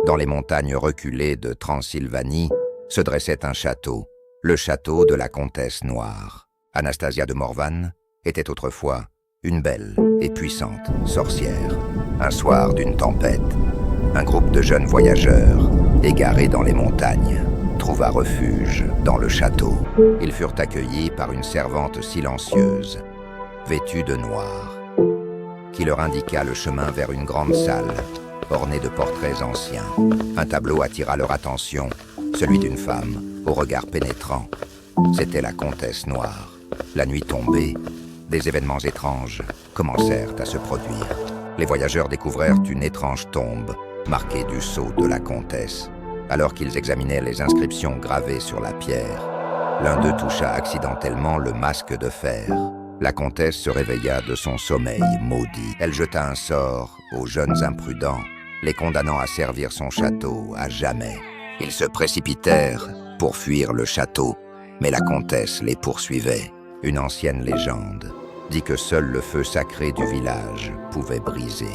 Dans les montagnes reculées de Transylvanie se dressait un château, le château de la comtesse noire. Anastasia de Morvan était autrefois une belle et puissante sorcière. Un soir d'une tempête, un groupe de jeunes voyageurs, égarés dans les montagnes, trouva refuge dans le château. Ils furent accueillis par une servante silencieuse, vêtue de noir, qui leur indiqua le chemin vers une grande salle, ornée de portraits anciens. Un tableau attira leur attention, celui d'une femme, au regard pénétrant. C'était la comtesse noire. La nuit tombée, des événements étranges commencèrent à se produire. Les voyageurs découvrèrent une étrange tombe, marquée du sceau de la comtesse. Alors qu'ils examinaient les inscriptions gravées sur la pierre, l'un d'eux toucha accidentellement le masque de fer. La comtesse se réveilla de son sommeil maudit. Elle jeta un sort aux jeunes imprudents, les condamnant à servir son château à jamais. Ils se précipitèrent pour fuir le château, mais la comtesse les poursuivait. Une ancienne légende dit que seul le feu sacré du village pouvait briser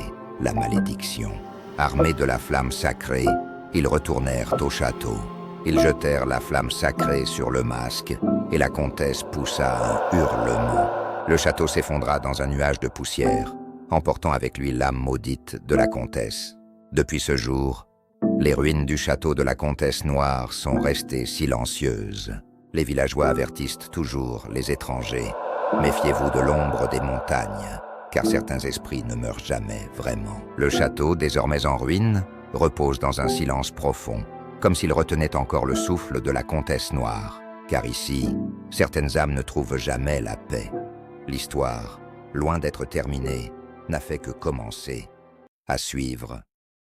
la malédiction. Armés de la flamme sacrée, ils retournèrent au château. Ils jetèrent la flamme sacrée sur le masque et la comtesse poussa un hurlement. Le château s'effondra dans un nuage de poussière, emportant avec lui l'âme maudite de la comtesse. Depuis ce jour, les ruines du château de la comtesse noire sont restées silencieuses. Les villageois avertissent toujours les étrangers. Méfiez-vous de l'ombre des montagnes, car certains esprits ne meurent jamais vraiment. Le château, désormais en ruine, repose dans un silence profond, comme s'il retenait encore le souffle de la comtesse noire. Car ici, certaines âmes ne trouvent jamais la paix. L'histoire, loin d'être terminée, n'a fait que commencer. À suivre